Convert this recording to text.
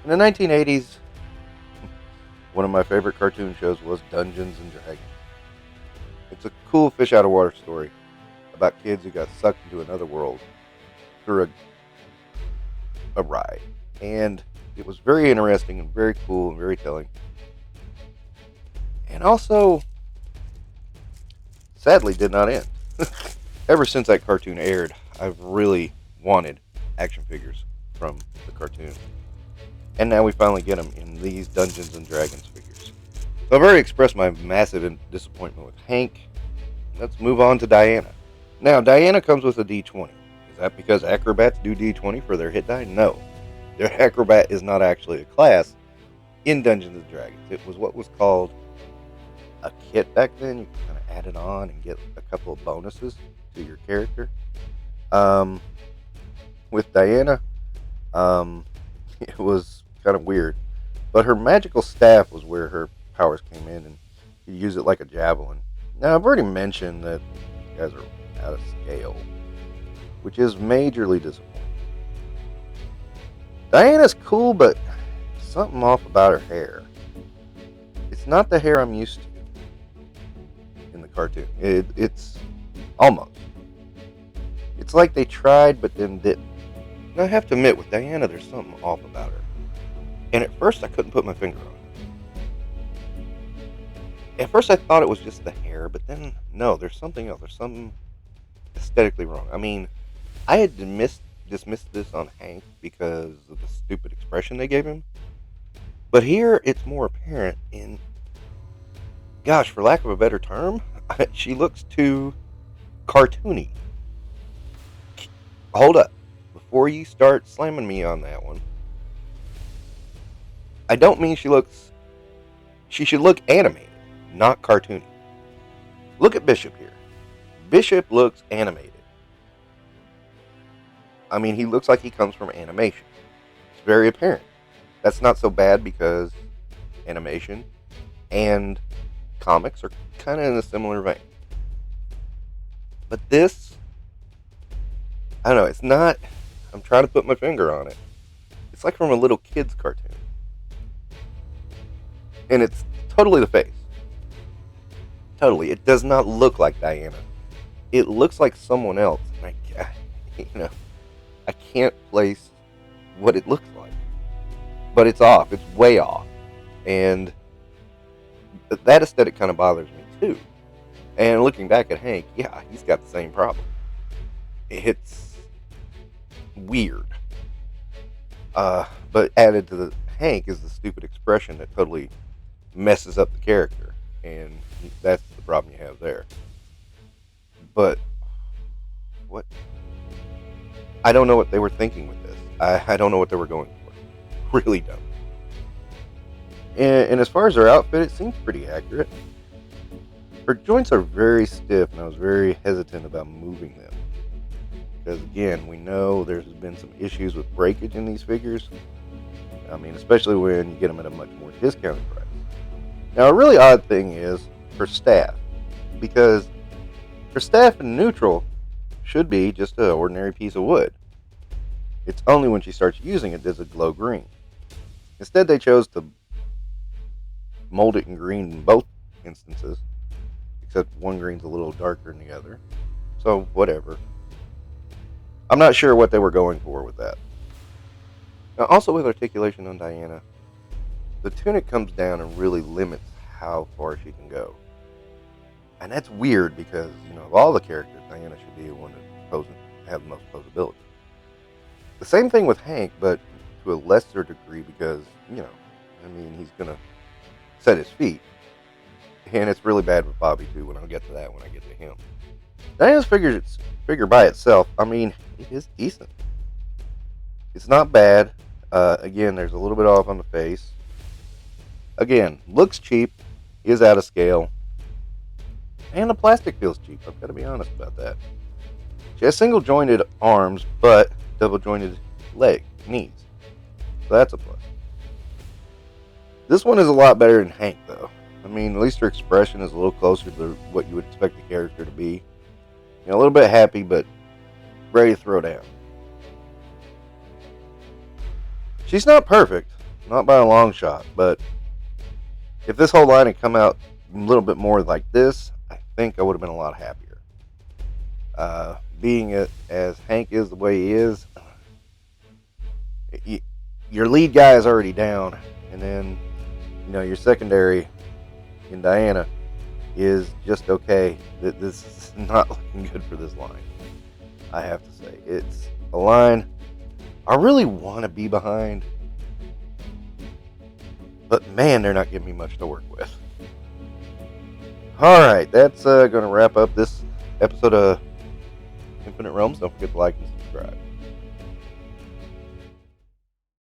In the 1980s, one of my favorite cartoon shows was Dungeons and Dragons. It's a cool fish out of water story about kids who got sucked into another world through a ride. And it was very interesting and very cool and very telling. And also, sadly, did not end. Ever since that cartoon aired, I've really wanted action figures from the cartoon. And now we finally get them in these Dungeons and Dragons figures. So I've already expressed my massive disappointment with Hank. Let's move on to Diana. Now, Diana comes with a D20. Is that because acrobats do D20 for their hit die? No. Their acrobat is not actually a class in Dungeons and Dragons. It was what was called a kit back then. You could kind of add it on and get a couple of bonuses to your character. With Diana, it was kind of weird. But her magical staff was where her powers came in, and you use it like a javelin. Now, I've already mentioned that you guys are out of scale, which is majorly disappointing. Diana's cool, but something off about her hair. It's not the hair I'm used to in the cartoon. It's almost. It's like they tried, but then didn't. And I have to admit, with Diana, there's something off about her. And at first, I couldn't put my finger on it. At first, I thought it was just the hair, but then, no, there's something else. There's something aesthetically wrong. I mean, I had dismissed this on Hank because of the stupid expression they gave him. But here, it's more apparent in, gosh, for lack of a better term, she looks too cartoony. Hold up. Before you start slamming me on that one, I don't mean she should look animated, not cartoony. Look at Bishop here. Bishop looks animated. I mean, he looks like he comes from animation. It's very apparent. That's not so bad because animation and comics are kind of in a similar vein. But this, I don't know, it's not, I'm trying to put my finger on it. It's like from a little kid's cartoon. And it's totally the face. Totally. It does not look like Diana. It looks like someone else. I can't place what it looks like. But it's off. It's way off. And that aesthetic kind of bothers me too. And looking back at Hank, yeah, he's got the same problem. It's weird. But added to the Hank is the stupid expression that totally messes up the character. And that's the problem you have there. But what? I don't know what they were thinking with this. I don't know what they were going for. Really don't. And as far as her outfit, it seems pretty accurate. Her joints are very stiff, and I was very hesitant about moving them. Because again, we know there's been some issues with breakage in these figures. I mean, especially when you get them at a much more discounted price. Now, a really odd thing is her staff. Because her staff in neutral should be just an ordinary piece of wood. It's only when she starts using it does it glow green. Instead, they chose to mold it in green in both instances, except one green's a little darker than the other. So, whatever. I'm not sure what they were going for with that. Now, also with articulation on Diana, the tunic comes down and really limits how far she can go. And that's weird because, of all the characters, Diana should be the one to have the most posability. The same thing with Hank, but to a lesser degree because, he's going to set his feet. And it's really bad with Bobby, too, when I'll get to that when I get to him. Diana's figure by itself, it is decent. It's not bad. Again, there's a little bit off on the face. Again, looks cheap, is out of scale. And the plastic feels cheap. I've got to be honest about that. She has single jointed arms, but double jointed knees. So that's a plus. This one is a lot better than Hank, though. At least her expression is a little closer to what you would expect the character to be. A little bit happy, but ready to throw down. She's not perfect. Not by a long shot, but if this whole line had come out a little bit more like this, I think I would have been a lot happier. Being as Hank is the way he is, your lead guy is already down, and then your secondary in Diana is just okay. This is not looking good for this line. I have to say, it's a line I really want to be behind, but man, they're not giving me much to work with. All right, that's going to wrap up this episode of Infinite Realms. Don't forget to like and subscribe.